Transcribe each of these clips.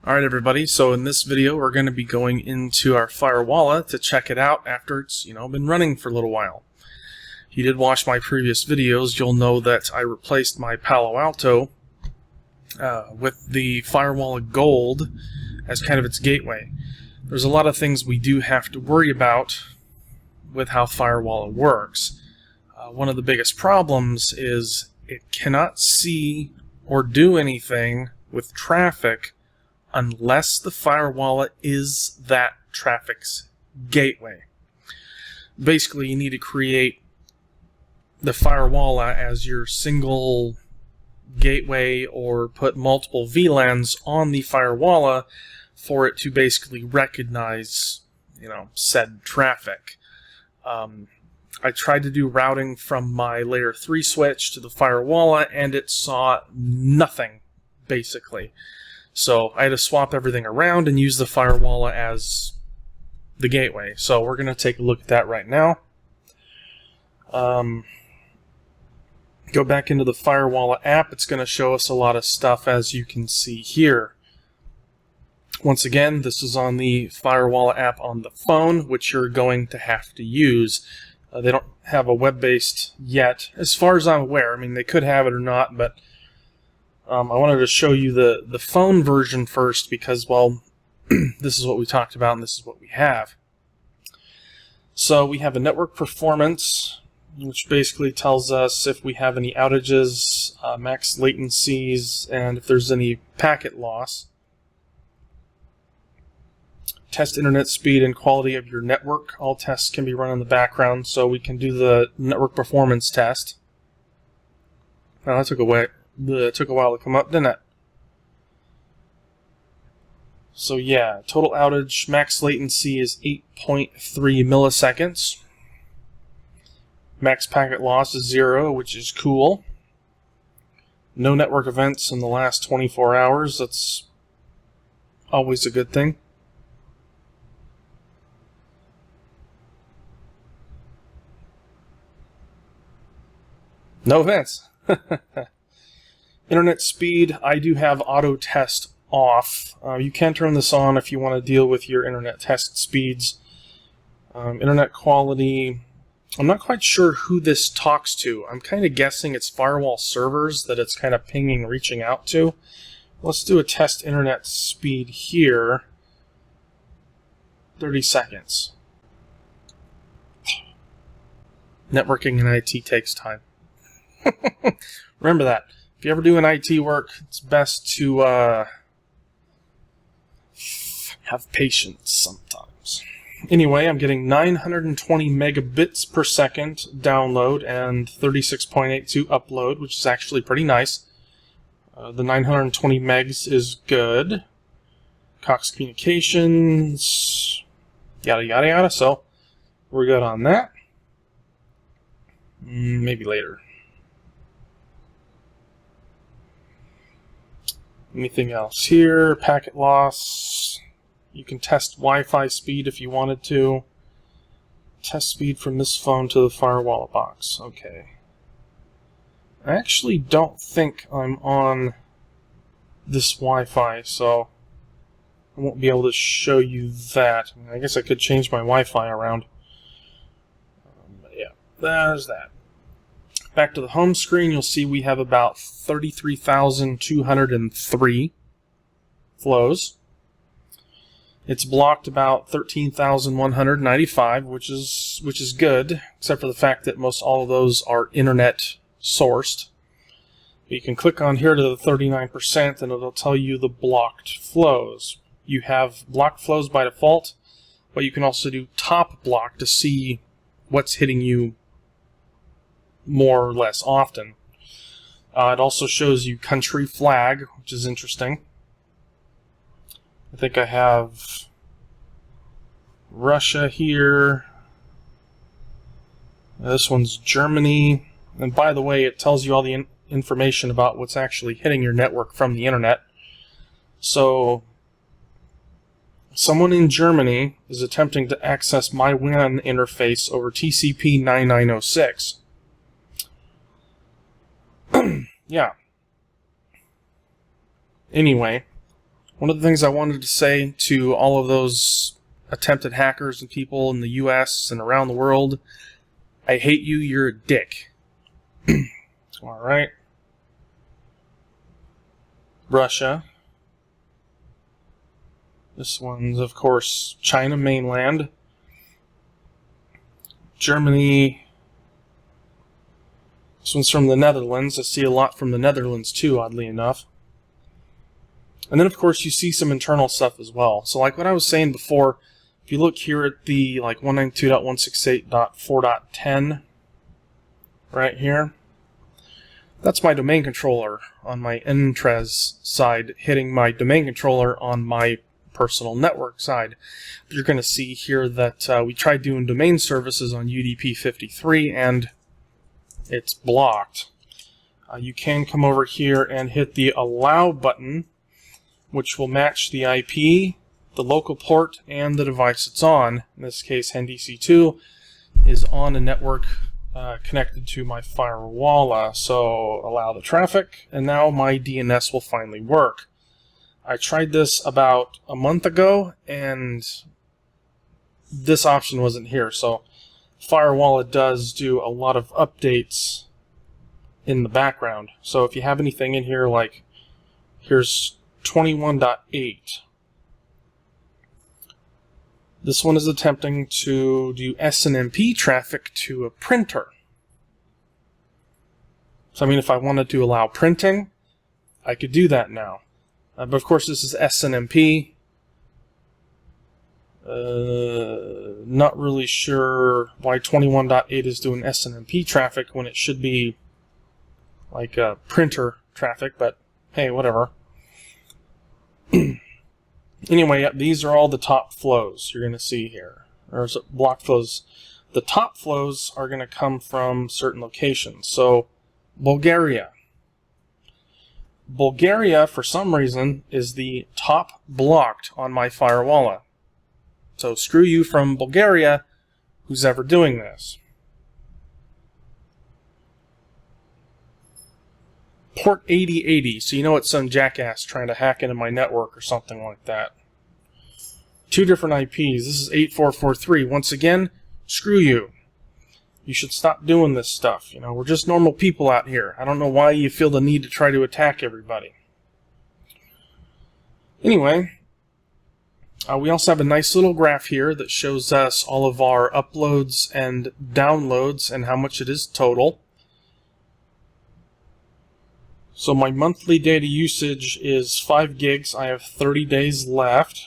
Alright everybody, so in this video we're going to be going into our Firewalla to check it out after it's, been running for a little while. If you did watch my previous videos, you'll know that I replaced my Palo Alto with the Firewalla Gold as kind of its gateway. There's a lot of things we do have to worry about with how Firewalla works. One of the biggest problems is it cannot see or do anything with traffic unless the Firewalla is that traffic's gateway. Basically, you need to create the Firewalla as your single gateway or put multiple VLANs on the Firewalla for it to basically recognize, said traffic. I tried to do routing from my layer 3 switch to the Firewalla and it saw nothing, basically. So I had to swap everything around and use the Firewalla as the gateway. So we're going to take a look at that right now. Go back into the Firewalla app. It's going to show us a lot of stuff, as you can see here. Once again, this is on the Firewalla app on the phone, which you're going to have to use. They don't have a web-based yet, as far as I'm aware. I mean, they could have it or not, but I wanted to show you the phone version first because, well, this is what we talked about and this is what we have. So we have a network performance, which basically tells us if we have any outages, max latencies, and if there's any packet loss. Test internet speed and quality of your network. All tests can be run in the background, so we can do the network performance test. Now that took a while to come up, didn't it? So yeah, total outage max latency is 8.3 milliseconds. Max packet loss is 0, which is cool. No network events in the last 24 hours. That's always a good thing. No events. Internet speed, I do have auto test off. You can turn this on if you want to deal with your internet test speeds. Internet quality, I'm not quite sure who this talks to. I'm kind of guessing it's firewall servers that it's kind of pinging, reaching out to. Let's do a test internet speed here. 30 seconds. Networking and IT takes time. Remember that. If you ever do an IT work, it's best to have patience sometimes. Anyway, I'm getting 920 megabits per second download and 36.82 upload, which is actually pretty nice. The 920 megs is good. Cox Communications, yada yada yada, so we're good on that. Maybe later. Anything else here? Packet loss. You can test Wi-Fi speed if you wanted to. Test speed from this phone to the Firewalla box. Okay. I actually don't think I'm on this Wi-Fi, so I won't be able to show you that. I guess I could change my Wi-Fi around. Yeah, there's that. Back to the home screen, you'll see we have about 33,203 flows. It's blocked about 13,195, which is good, except for the fact that most all of those are internet sourced. You can click on here to the 39% and it'll tell you the blocked flows. You have blocked flows by default, but you can also do top block to see what's hitting you more or less often. It also shows you country flag, which is interesting. I think I have Russia here. This one's Germany. And by the way, it tells you all the information about what's actually hitting your network from the internet. So someone in Germany is attempting to access my WAN interface over TCP 9906. Yeah. Anyway, One of the things I wanted to say to all of those attempted hackers and people in the US and around the world, I hate you, you're a dick. Alright. Russia. This one's, of course, China mainland. Germany. This one's from the Netherlands. I see a lot from the Netherlands too, oddly enough. And then, of course, you see some internal stuff as well. So like what I was saying before, if you look here at the 192.168.4.10 right here, that's my domain controller on my Entrez side hitting my domain controller on my personal network side. You're going to see here that we tried doing domain services on UDP 53 and it's blocked. You can come over here and hit the allow button, which will match the IP, the local port, and the device it's on. In this case, HenDC2 is on a network connected to my Firewalla. So allow the traffic, and now my DNS will finally work. I tried this about a month ago, and this option wasn't here. So Firewalla does do a lot of updates in the background. So if you have anything in here, like here's 21.8. This one is attempting to do SNMP traffic to a printer. So I mean, if I wanted to allow printing, I could do that now. But of course this is SNMP. Not really sure why 21.8 is doing SNMP traffic when it should be like printer traffic, but hey, whatever. Anyway, these are all the top flows you're going to see here. Or block flows. The top flows are going to come from certain locations. So, Bulgaria. Bulgaria, for some reason, is the top blocked on my Firewalla. So, screw you from Bulgaria, who's ever doing this. Port 8080, so you know it's some jackass trying to hack into my network or something like that. 2 different IPs. This is 8443. Once again, screw you. You should stop doing this stuff. You know, we're just normal people out here. I don't know why you feel the need to try to attack everybody. Anyway, we also have a nice little graph here that shows us all of our uploads and downloads and how much it is total. So my monthly data usage is 5 gigs. I have 30 days left.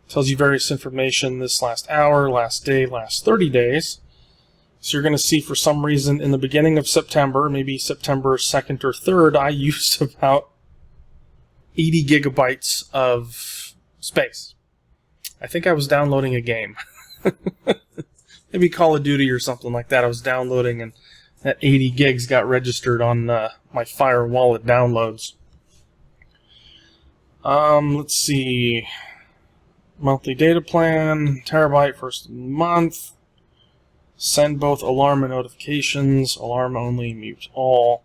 Tells you various information this last hour, last day, last 30 days. So you're going to see for some reason in the beginning of September, maybe September 2nd or 3rd, I used about 80 gigabytes of space. I think I was downloading a game. Maybe Call of Duty or something like that I was downloading, and that 80 gigs got registered on my Firewalla downloads. Let's see. Monthly data plan, terabyte first month. Send both alarm and notifications. Alarm only, mute all.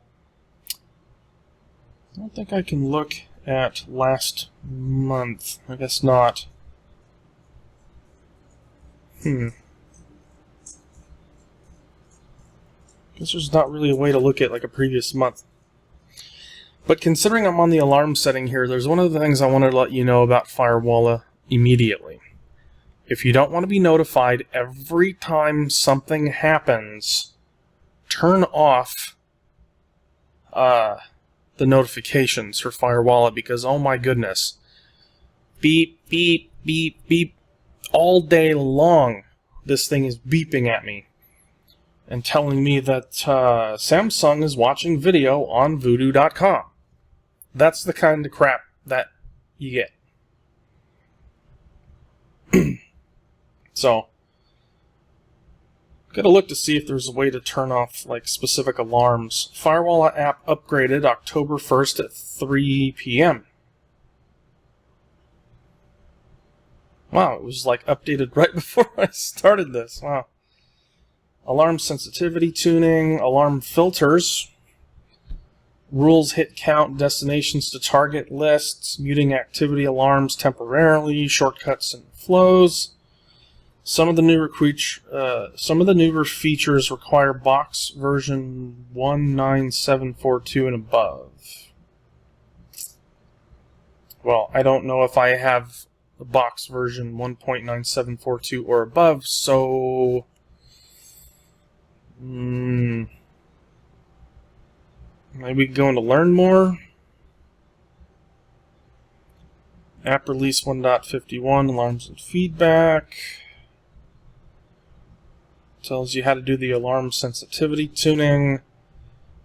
I don't think I can look at last month. I guess not. Guess there's not really a way to look at like a previous month. But considering I'm on the alarm setting here, there's one of the things I wanted to let you know about Firewalla immediately. If you don't want to be notified every time something happens, turn off the notifications for Firewalla, because oh my goodness, beep, beep, beep, beep, all day long this thing is beeping at me and telling me that Samsung is watching video on voodoo.com. That's the kind of crap that you get. So, gotta look to see if there's a way to turn off like specific alarms. Firewalla app upgraded October 1st at 3 p.m. Wow, it was like updated right before I started this. Wow. Alarm sensitivity tuning, alarm filters Rules hit count, destinations to target lists, muting activity alarms temporarily, shortcuts and flows. Some of the newer features require box version 19742 and above. Well, I don't know if I have the box version 1.9742 or above, so maybe going to learn more. App release 1.51, alarms and feedback. Tells you how to do the alarm sensitivity tuning.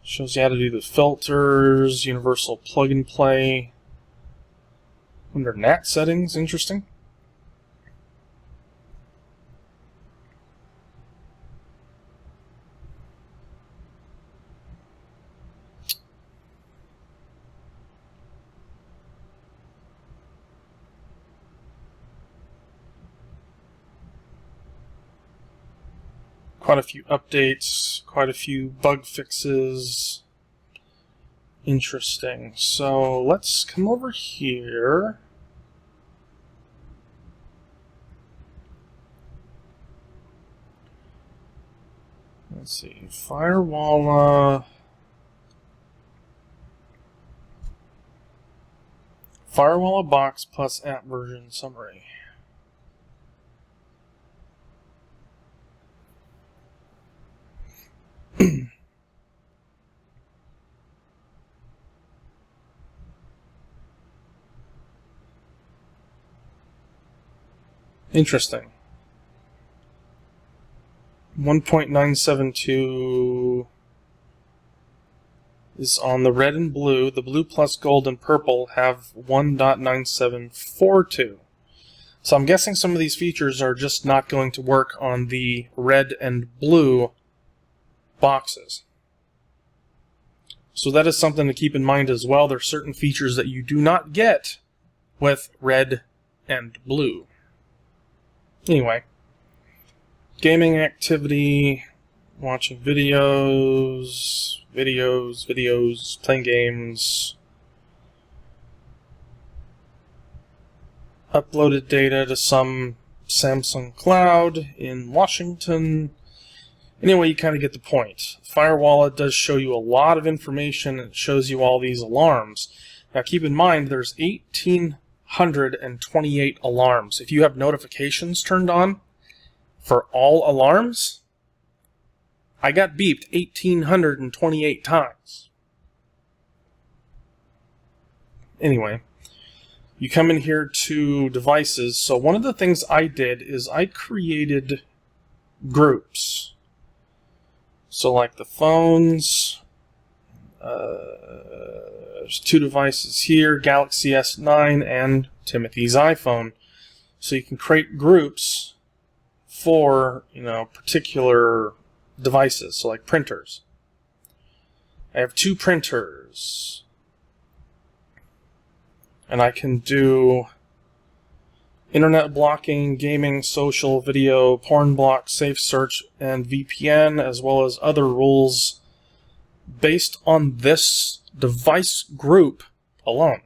Shows you how to do the filters, universal plug and play. Under NAT settings, interesting. Quite a few updates, quite a few bug fixes. Interesting. So let's come over here. Let's see, Firewalla box plus app version summary. Interesting. 1.972 is on the red and blue. The blue plus gold and purple have 1.9742. So I'm guessing some of these features are just not going to work on the red and blue boxes. So that is something to keep in mind as well. There are certain features that you do not get with red and blue. Anyway, gaming activity, watching videos, playing games, uploaded data to some Samsung cloud in Washington. Anyway, you kind of get the point. Firewalla does show you a lot of information, and it shows you all these alarms. Now keep in mind, there's 1,828 alarms. If you have notifications turned on for all alarms, I got beeped 1,828 times. Anyway, you come in here to devices. So one of the things I did is I created groups. So like the phones, there's two devices here, Galaxy S9 and Timothy's iPhone. So you can create groups for, particular devices, so like printers. I have two printers. And I can do internet blocking, gaming, social, video, porn block, safe search, and VPN, as well as other rules based on this device group alone.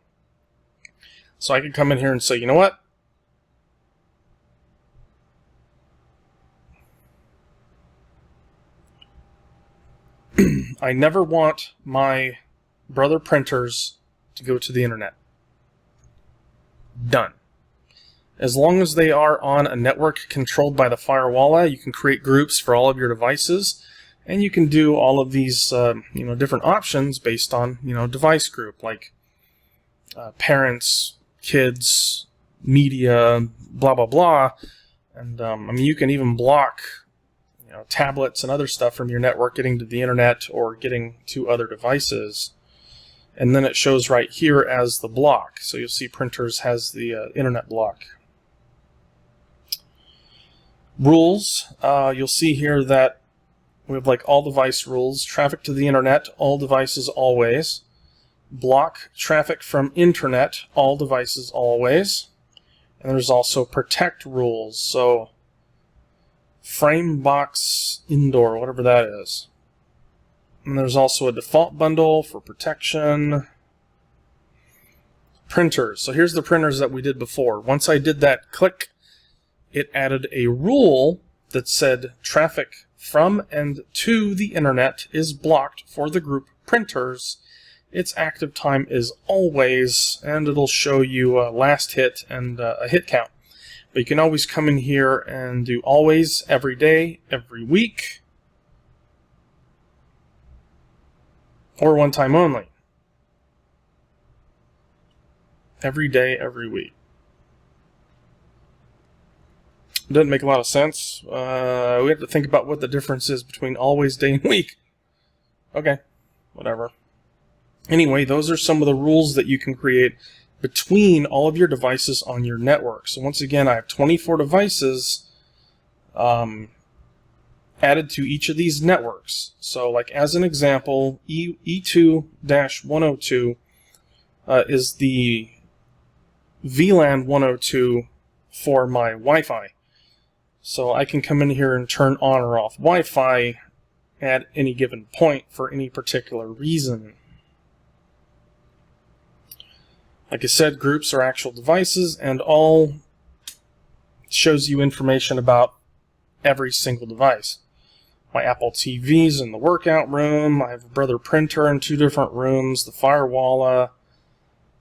So I can come in here and say, you know what? I never want my brother printers to go to the internet. Done. As long as they are on a network controlled by the Firewalla, you can create groups for all of your devices, and you can do all of these different options based on device group, like parents, kids, media, blah blah blah. And you can even block tablets and other stuff from your network getting to the internet or getting to other devices. And then it shows right here as the block. So you'll see printers has the internet block. Rules, you'll see here that we have like all device rules, traffic to the internet, all devices always, block traffic from internet, all devices always, and there's also protect rules, so frame box indoor, whatever that is. And there's also a default bundle for protection. Printers. So here's the printers that we did before. Once I did that click, it added a rule that said traffic from and to the internet is blocked for the group printers. Its active time is always, and it'll show you a last hit and a hit count. But you can always come in here and do always, every day, every week, or one time only. Every day, every week. Doesn't make a lot of sense. We have to think about what the difference is between always, day, and week. Okay, whatever. Anyway, those are some of the rules that you can create between all of your devices on your network. So once again, I have 24 devices added to each of these networks. So like as an example, E2-102 is the VLAN 102 for my Wi-Fi. So I can come in here and turn on or off Wi-Fi at any given point for any particular reason. Like I said, groups are actual devices, and all shows you information about every single device. My Apple TV's in the workout room. I have a Brother printer in 2 different rooms. The Firewalla.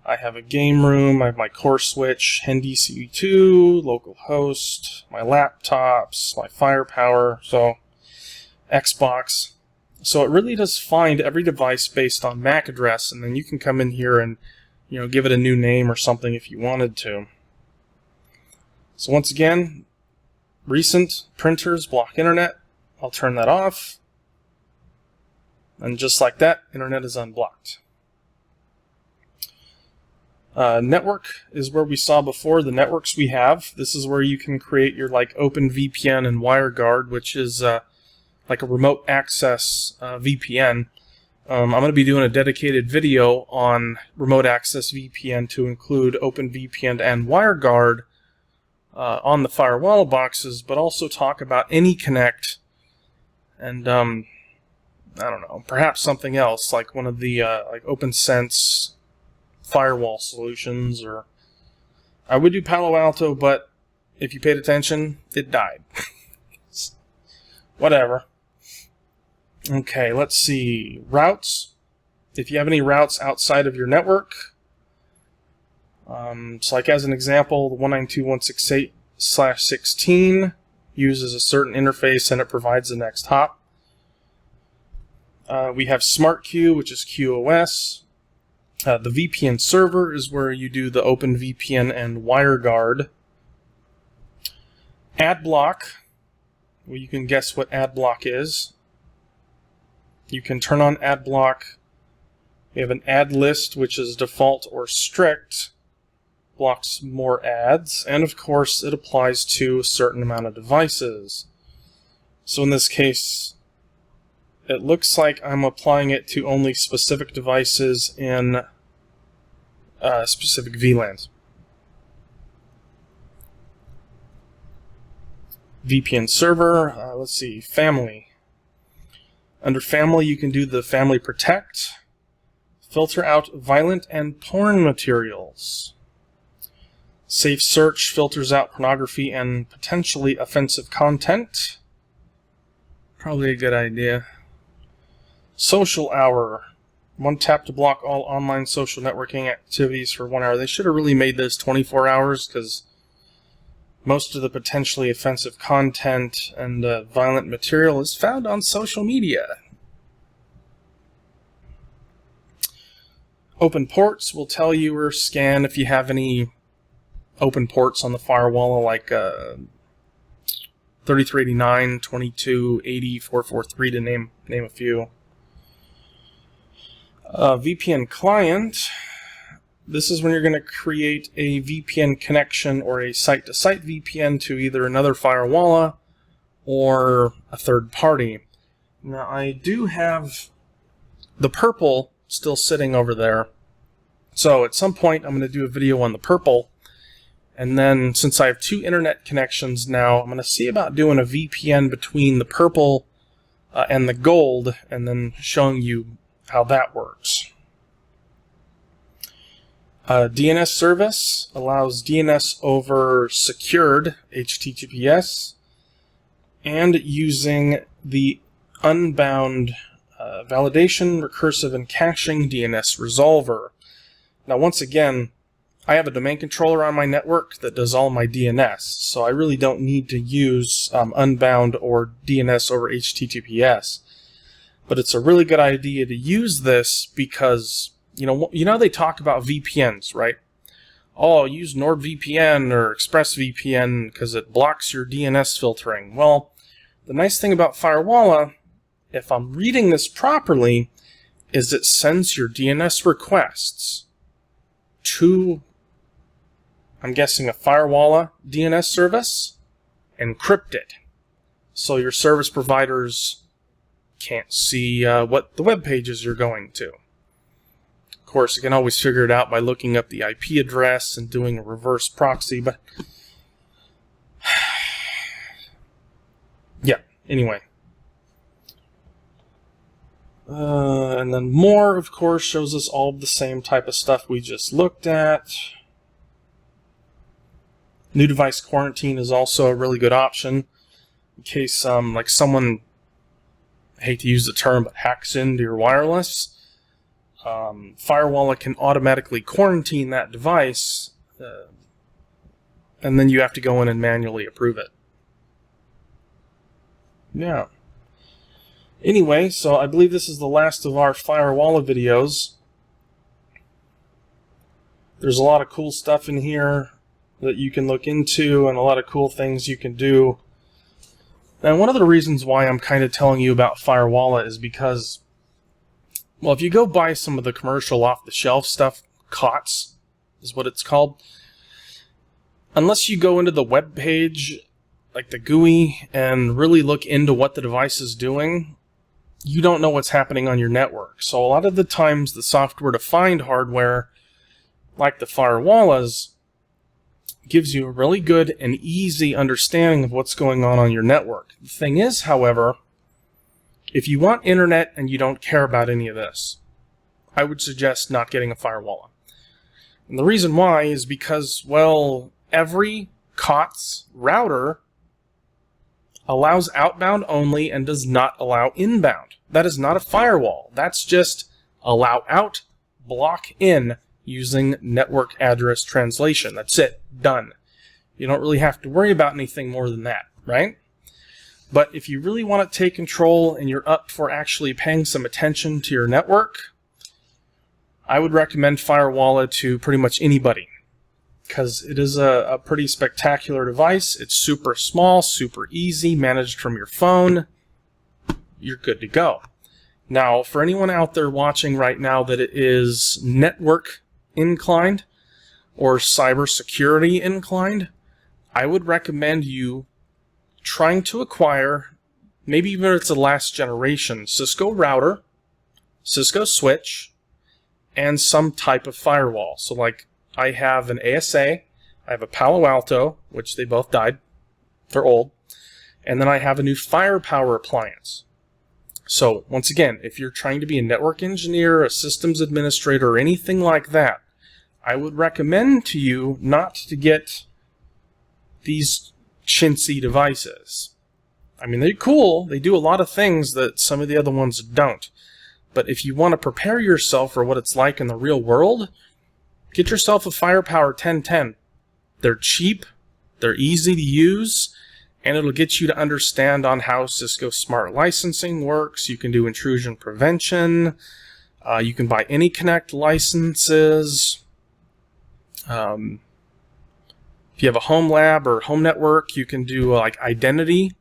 I have a game room. I have my core switch, NDCE2, local host, my laptops, my firepower, so Xbox. So it really does find every device based on MAC address, and then you can come in here and give it a new name or something if you wanted to. So once again, recent printers block internet. I'll turn that off. And just like that, internet is unblocked. Network is where we saw before the networks we have. This is where you can create your OpenVPN and WireGuard, which is like a remote access VPN. I'm going to be doing a dedicated video on remote access VPN to include OpenVPN and WireGuard on the Firewalla boxes, but also talk about AnyConnect and I don't know, perhaps something else like one of the like OpenSense firewall solutions, or I would do Palo Alto, but if you paid attention, it died. Whatever. Okay, let's see. Routes. If you have any routes outside of your network, so like as an example, the 192.168/16 uses a certain interface and it provides the next hop. We have Smart Queue, which is QoS. The VPN server is where you do the OpenVPN and WireGuard. AdBlock, well, you can guess what AdBlock is. You can turn on AdBlock. We have an ad list, which is default or strict, blocks more ads, and of course it applies to a certain amount of devices. So in this case, it looks like I'm applying it to only specific devices in specific VLANs. VPN server, let's see, family. Under family, you can do the family protect, filter out violent and porn materials. Safe search filters out pornography and potentially offensive content. Probably a good idea. Social hour. 1 tap to block all online social networking activities for 1 hour. They should have really made this 24 hours because most of the potentially offensive content and violent material is found on social media. Open ports will tell you or scan if you have any open ports on the Firewalla, like 3389, 2280, 443 to name a few. VPN client. This is when you're going to create a VPN connection or a site-to-site VPN to either another Firewalla or a third party. Now I do have the purple still sitting over there. So at some point I'm going to do a video on the purple, and then since I have 2 internet connections now, I'm going to see about doing a VPN between the purple and the gold, and then showing you how that works. DNS service allows DNS over secured HTTPS and using the unbound validation, recursive, and caching DNS resolver. Now, once again, I have a domain controller on my network that does all my DNS, so I really don't need to use unbound or DNS over HTTPS. But it's a really good idea to use this because, you know they talk about VPNs, right? Oh, use NordVPN or ExpressVPN because it blocks your DNS filtering. Well, the nice thing about Firewalla, if I'm reading this properly, is it sends your DNS requests to, I'm guessing, a Firewalla DNS service, encrypted, so your service providers can't see what the web pages you're going to. Of course, you can always figure it out by looking up the IP address and doing a reverse proxy, but yeah, anyway. And then more, of course, shows us all of the same type of stuff we just looked at. New device quarantine is also a really good option in case like someone, I hate to use the term, but hacks into your wireless. Firewalla can automatically quarantine that device, and then you have to go in and manually approve it. Yeah. Anyway, so I believe this is the last of our Firewalla videos. There's a lot of cool stuff in here that you can look into and a lot of cool things you can do. And one of the reasons why I'm kind of telling you about Firewalla is because, well, if you go buy some of the commercial off-the-shelf stuff, COTS is what it's called, unless you go into the web page, like the GUI, and really look into what the device is doing, you don't know what's happening on your network. So a lot of the times the software-defined hardware, like the Firewallas, gives you a really good and easy understanding of what's going on your network. The thing is, however, if you want internet and you don't care about any of this, I would suggest not getting a Firewalla. And the reason why is because, well, every COTS router allows outbound only and does not allow inbound. That is not a firewall. That's just allow out, block in, using network address translation. That's it. Done. You don't really have to worry about anything more than that, right? But if you really want to take control and you're up for actually paying some attention to your network, I would recommend Firewalla to pretty much anybody, because it is a pretty spectacular device. It's super small, super easy, managed from your phone. You're good to go. Now, for anyone out there watching right now that it is network inclined or cybersecurity inclined, I would recommend you trying to acquire, maybe even if it's a last generation, Cisco router, Cisco switch, and some type of firewall. So like I have an ASA, I have a Palo Alto, which they both died, they're old, and then I have a new Firepower appliance. So once again, if you're trying to be a network engineer, a systems administrator, or anything like that, I would recommend to you not to get these chintzy devices. I mean, they're cool, they do a lot of things that some of the other ones don't. But if you want to prepare yourself for what it's like in the real world, get yourself a Firepower 1010. They're cheap, they're easy to use, and it'll get you to understand on how Cisco Smart Licensing works. You can do intrusion prevention. You can buy any Connect licenses. If you have a home lab or home network, you can do like identity.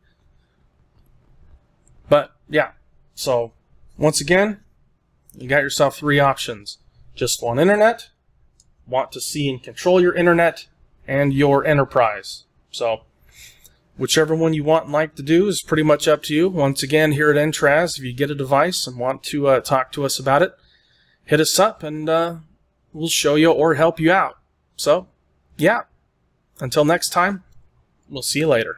But yeah, so once again, you got yourself 3 options. Just want internet, want to see and control your internet, and your enterprise. So whichever one you want and like to do is pretty much up to you. Once again, here at Entraz, if you get a device and want to talk to us about it, hit us up and we'll show you or help you out. So, yeah, until next time, we'll see you later.